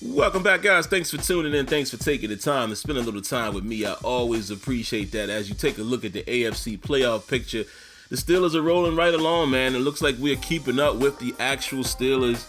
Welcome back, guys. Thanks for tuning in. Thanks for taking the time to spend a little time with me. I always appreciate that. As you take a look at the AFC playoff picture, the Steelers are rolling right along, man. It looks like we're keeping up with the actual Steelers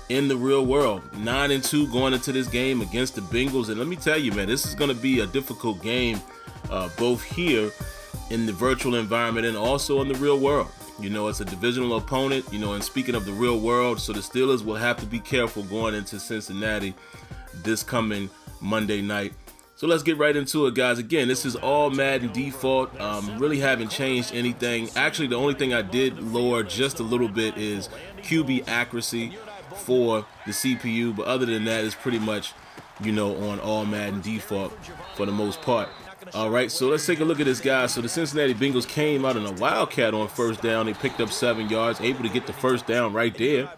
in the real world. 9-2 going into this game against the Bengals. And let me tell you, man, this is going to be a difficult game, both here in the virtual environment and also in the real world. You know, it's a divisional opponent, you know, and speaking of the real world, so the Steelers will have to be careful going into Cincinnati this coming Monday night. So let's get right into it, guys. Again, this is all Madden default. Really haven't changed anything. Actually, the only thing I did lower just a little bit is QB accuracy for the CPU. But other than that, it's pretty much, you know, on all Madden default for the most part. All right, so let's take a look at this, guys. So the Cincinnati Bengals came out in a Wildcat on first down. They picked up 7 yards, able to get the first down right there.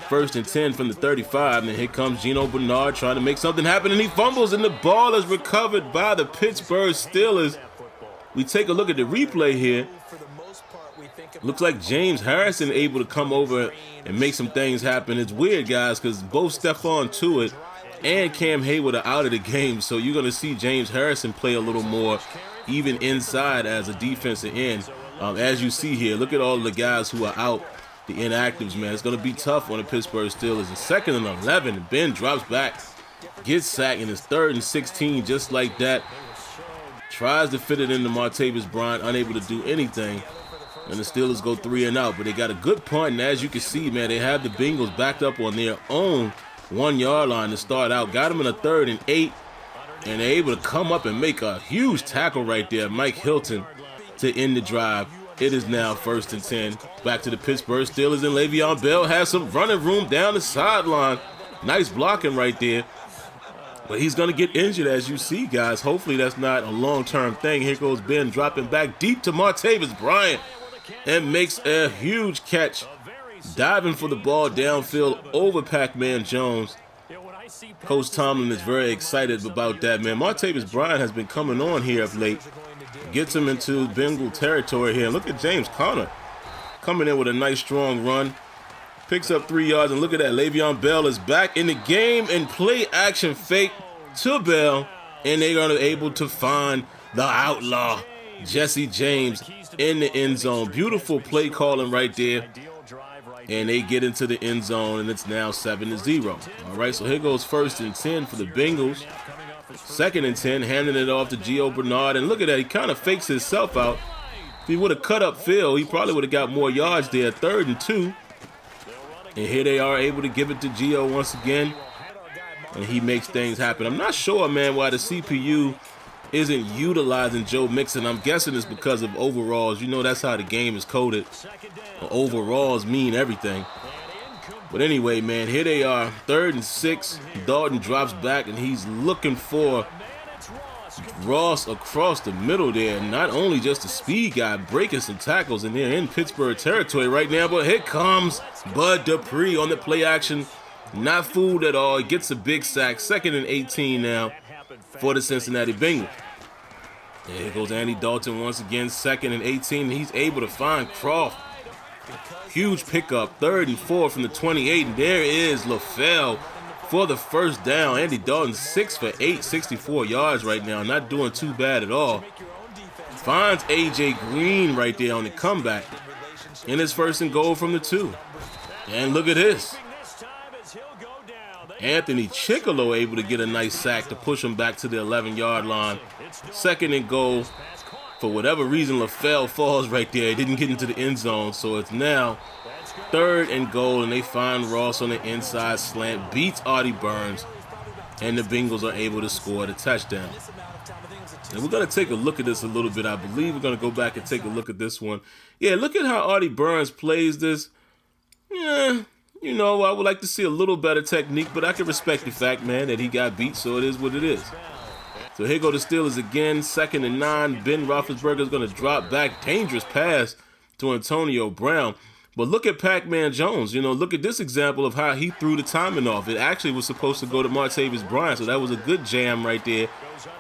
1st and 10 from the 35, and then here comes Gino Bernard trying to make something happen, and he fumbles, and the ball is recovered by the Pittsburgh Steelers. We take a look at the replay here. Looks like James Harrison able to come over and make some things happen. It's weird, guys, because both Stephon Tuitt and Cam Hayward are out of the game, so you're going to see James Harrison play a little more, even inside as a defensive end. As you see here, look at all the guys who are out, the inactives, man. It's going to be tough on the Pittsburgh Steelers. And 2nd and 11, Ben drops back, gets sacked, and it's 3rd and 16, just like that. Tries to fit it into Martavis Bryant, unable to do anything. And the Steelers go 3 and out, but they got a good punt, and as you can see, man, they have the Bengals backed up on their own 1-yard line to start out. Got them in a 3rd and 8, and they're able to come up and make a huge tackle right there. Mike Hilton to end the drive. It is now 1st and 10. Back to the Pittsburgh Steelers, and Le'Veon Bell has some running room down the sideline. Nice blocking right there. But he's going to get injured, as you see, guys. Hopefully that's not a long-term thing. Here goes Ben dropping back deep to Martavis Bryant and makes a huge catch. Diving for the ball downfield over Pac-Man Jones. Coach Tomlin is very excited about that, man. Martavis Bryant has been coming on here of late. Gets him into Bengal territory here. Look at James Conner coming in with a nice strong run. Picks up 3 yards, and look at that. Le'Veon Bell is back in the game and play action fake to Bell. And they are able to find the outlaw, Jesse James, in the end zone. Beautiful play calling right there. And they get into the end zone, and it's now 7-0. All right, so here goes 1st and 10 for the Bengals. 2nd and 10, handing it off to Gio Bernard. And look at that, he kind of fakes himself out. If he would have cut up Phil, he probably would have got more yards there. 3rd and 2. And here they are able to give it to Gio once again. And he makes things happen. I'm not sure, man, why the CPU isn't utilizing Joe Mixon. I'm guessing it's because of overalls. You know, that's how the game is coded. Overalls mean everything. But anyway, man, here they are. 3rd and 6. Dalton drops back, and he's looking for Ross across the middle there. Not only just a speed guy, breaking some tackles, and they're in Pittsburgh territory right now. But here comes Bud Dupree on the play action. Not fooled at all. He gets a big sack. 2nd and 18 now for the Cincinnati Bengals. And here goes Andy Dalton once again. 2nd and 18. And he's able to find Croft. Huge pickup. 3rd and 4 from the 28. And there is LaFell for the first down. Andy Dalton 6 for 8, 64 yards right now. Not doing too bad at all. Finds A.J. Green right there on the comeback. And it's 1st and goal from the 2. And look at this. Anthony Chickalo able to get a nice sack to push him back to the 11-yard line. 2nd and goal. For whatever reason, LaFell falls right there. He didn't get into the end zone, so it's now 3rd and goal, and they find Ross on the inside slant, beats Artie Burns, and the Bengals are able to score the touchdown. And we're going to take a look at this a little bit. I believe we're going to go back and take a look at this one. Yeah, look at how Artie Burns plays this. Yeah, you know, I would like to see a little better technique, but I can respect the fact, man, that he got beat, so it is what it is. So here go the Steelers again, 2nd and 9. Ben Roethlisberger is going to drop back. Dangerous pass to Antonio Brown. But look at Pac-Man Jones. You know, look at this example of how he threw the timing off. It actually was supposed to go to Martavis Bryant, so that was a good jam right there.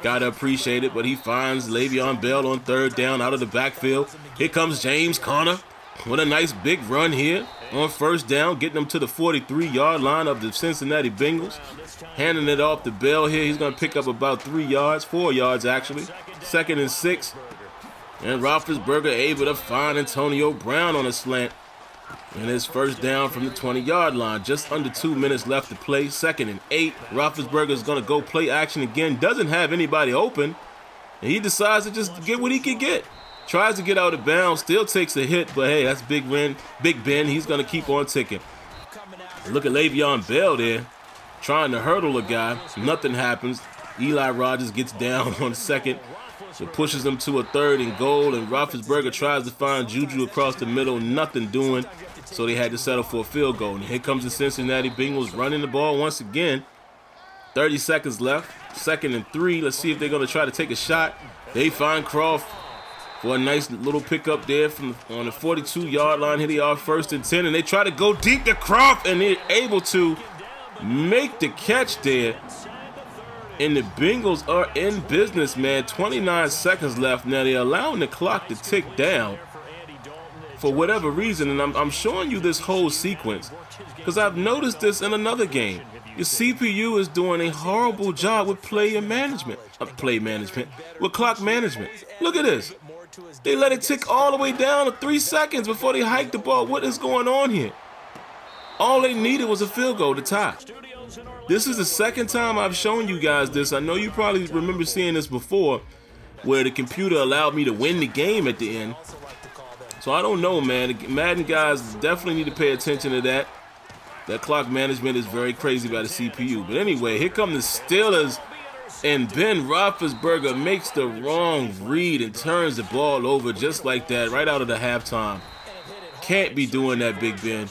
Got to appreciate it, but he finds Le'Veon Bell on 3rd down out of the backfield. Here comes James Conner. What a nice big run here on first down, getting them to the 43-yard line of the Cincinnati Bengals. Handing it off to Bell here. He's going to pick up about 3 yards, 4 yards actually. 2nd and 6. And Roethlisberger able to find Antonio Brown on a slant. And his first down from the 20-yard line. Just under 2 minutes left to play. 2nd and 8. Roethlisberger is going to go play action again. Doesn't have anybody open. And he decides to just get what he can get. Tries to get out of bounds. Still takes a hit. But hey, that's Big Ben. He's going to keep on ticking. Look at Le'Veon Bell there. Trying to hurdle a guy. Nothing happens. Eli Rogers gets down on second. So pushes him to a 3rd and goal. And Roethlisberger tries to find Juju across the middle. Nothing doing. So they had to settle for a field goal. And here comes the Cincinnati Bengals running the ball once again. 30 seconds left. 2nd and 3. Let's see if they're going to try to take a shot. They find Croft for a nice little pickup there on the 42-yard line. Here they are, 1st and 10. And they try to go deep to Croft. And they're able to make the catch there. And the Bengals are in business, man. 29 seconds left. Now they're allowing the clock to tick down for whatever reason. And I'm showing you this whole sequence because I've noticed this in another game. Your CPU is doing a horrible job with with clock management. Look at this. They let it tick all the way down to 3 seconds before they hike the ball. What is going on here? All they needed was a field goal to tie. This is the second time I've shown you guys this. I know you probably remember seeing this before where the computer allowed me to win the game at the end. So I don't know, man. The Madden guys definitely need to pay attention to that. That clock management is very crazy by the CPU. But anyway, here come the Steelers. And Ben Roethlisberger makes the wrong read and turns the ball over just like that right out of the halftime. Can't be doing that, Big Ben.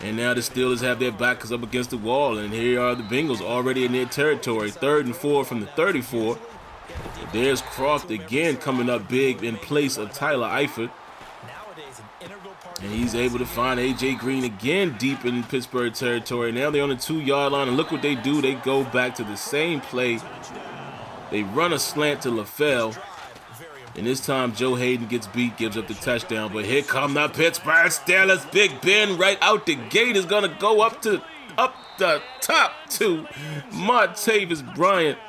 And now the Steelers have their backs up against the wall. And here are the Bengals already in their territory. 3rd and 4 from the 34. There's Croft again coming up big in place of Tyler Eifert. And he's able to find A.J. Green again deep in Pittsburgh territory. Now they're on the 2-yard line. And look what they do. They go back to the same play. They run a slant to LaFell. And this time Joe Hayden gets beat, gives up the touchdown. But here come the Pittsburgh Steelers. Big Ben right out the gate is going to go up the top to Martavis Bryant.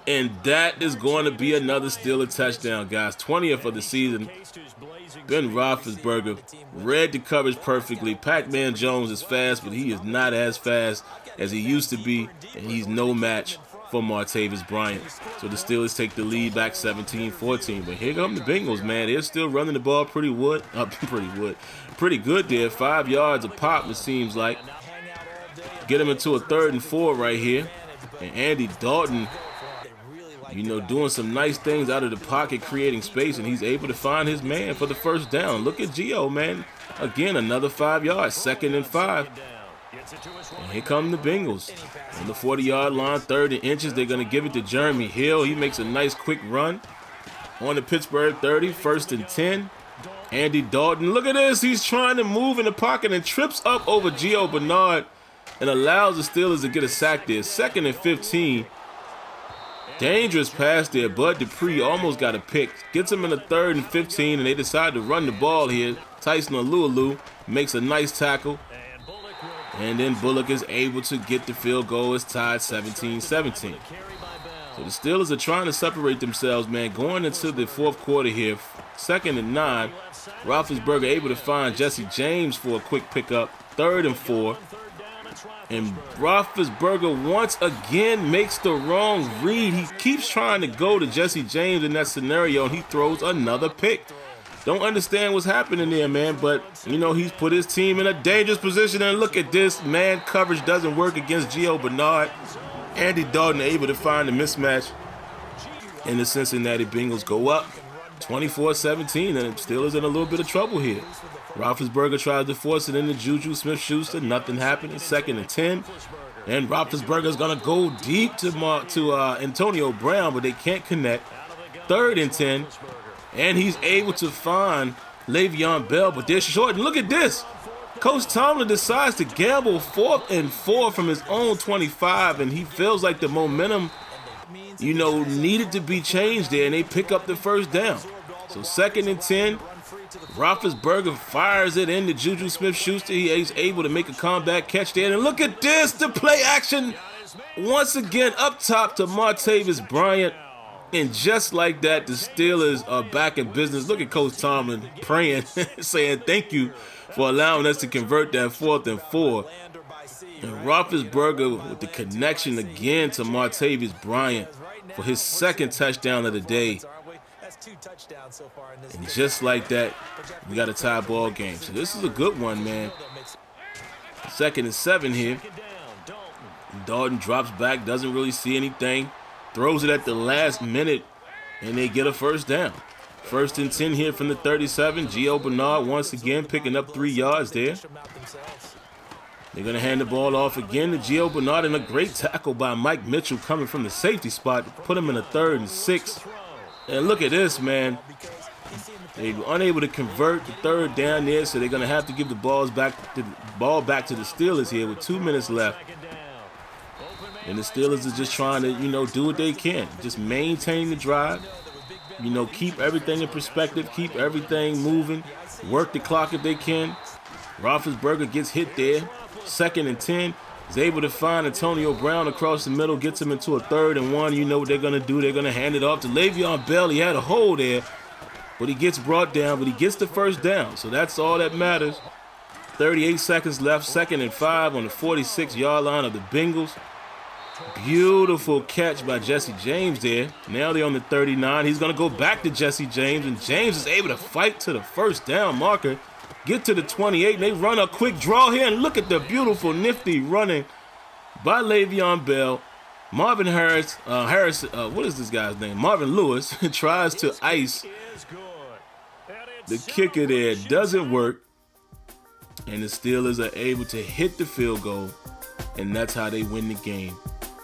And that is going to be another Steeler touchdown, guys. 20th of the season. Ben Roethlisberger read the coverage perfectly. Pac-Man Jones is fast, but he is not as fast as he used to be. And he's no match for Martavis Bryant. So the Steelers take the lead back 17-14. But here come the Bengals, man. They're still running the ball pretty good there. 5 yards a pop, it seems like. Get them into a 3rd and 4 right here. And Andy Dalton, doing some nice things out of the pocket, creating space, and he's able to find his man for the first down. Look at Gio, man. Again, another 5 yards, 2nd and 5. And here come the Bengals. On the 40-yard line, 3rd and inches. They're going to give it to Jeremy Hill. He makes a nice quick run. On the Pittsburgh 30, 1st and 10. Andy Dalton, look at this. He's trying to move in the pocket and trips up over Gio Bernard and allows the Steelers to get a sack there. 2nd and 15. Dangerous pass there. Bud Dupree almost got a pick. Gets him in the 3rd and 15, and they decide to run the ball here. Tyson Alualu makes a nice tackle. And then Bullock is able to get the field goal. It's tied 17-17. So the Steelers are trying to separate themselves, man. Going into the 4th quarter here. 2nd and 9. Roethlisberger able to find Jesse James for a quick pickup. 3rd and 4. And Roethlisberger once again makes the wrong read. He keeps trying to go to Jesse James in that scenario, and he throws another pick. Don't understand what's happening there, man, but, he's put his team in a dangerous position, and look at this. Man coverage doesn't work against Gio Bernard. Andy Dalton able to find the mismatch, and the Cincinnati Bengals go up 24-17, and the Steelers in a little bit of trouble here. Roethlisberger tries to force it into Juju Smith-Schuster. Nothing happening. 2nd and 10. And Roethlisberger's going to go deep to Antonio Brown, but they can't connect. 3rd and 10. And he's able to find Le'Veon Bell, but they're short. And look at this. Coach Tomlin decides to gamble 4th and 4 from his own 25, and he feels like the momentum, needed to be changed there, and they pick up the first down. So 2nd and 10. Roethlisberger fires it into Juju Smith-Schuster. He is able to make a comeback catch there. And look at this, the play action once again up top to Martavis Bryant. And just like that, the Steelers are back in business. Look at Coach Tomlin praying, saying thank you for allowing us to convert that 4th and 4. And Roethlisberger with the connection again to Martavis Bryant for his 2nd touchdown of the day. And just like that, we got a tie ball game. So this is a good one, man. 2nd and 7 here. Dalton drops back, doesn't really see anything. Throws it at the last minute, and they get a 1st down. 1st and 10 here from the 37. Gio Bernard once again picking up 3 yards there. They're going to hand the ball off again to Gio Bernard, and a great tackle by Mike Mitchell coming from the safety spot to put him in a 3rd and 6. And look at this, man. They were unable to convert the 3rd down there, so they're going to have to give the ball back to the Steelers here with 2 minutes left. And the Steelers are just trying to, do what they can. Just maintain the drive. Keep everything in perspective. Keep everything moving. Work the clock if they can. Roethlisberger gets hit there. 2nd and 10. Is able to find Antonio Brown across the middle. Gets him into a 3rd and 1. You know what they're going to do. They're going to hand it off to Le'Veon Bell. He had a hole there. But he gets brought down. But he gets the 1st down. So that's all that matters. 38 seconds left. 2nd and 5 on the 46-yard line of the Bengals. Beautiful catch by Jesse James there. Now they're on the 39. He's going to go back to Jesse James, and James is able to fight to the 1st down marker, get to the 28, and they run a quick draw here, and look at the beautiful, nifty running by Le'Veon Bell. Marvin Harris, what is this guy's name? Marvin Lewis tries to ice the kicker there. Doesn't work, and the Steelers are able to hit the field goal, and that's how they win the game.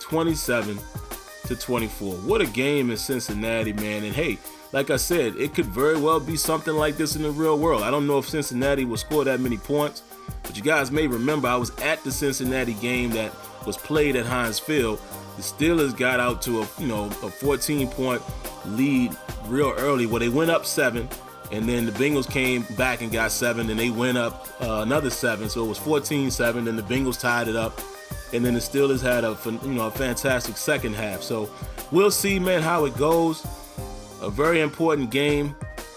27-24. What a game in Cincinnati, man. And hey, like I said, it could very well be something like this in the real world. I don't know if Cincinnati will score that many points, but you guys may remember I was at the Cincinnati game that was played at Heinz Field. The Steelers got out to a 14-point lead real early where they went up 7, and then the Bengals came back and got 7, and they went up another 7. So it was 14-7, and the Bengals tied it up. And then the Steelers had a fantastic 2nd half. So we'll see, man, how it goes. A very important game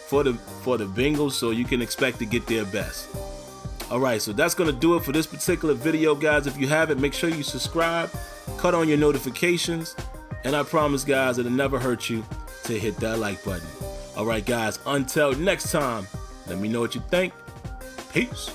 for the Bengals, so you can expect to get their best. All right, so that's going to do it for this particular video, guys. If you haven't, make sure you subscribe, cut on your notifications, and I promise, guys, it'll never hurt you to hit that like button. All right, guys, until next time, let me know what you think. Peace.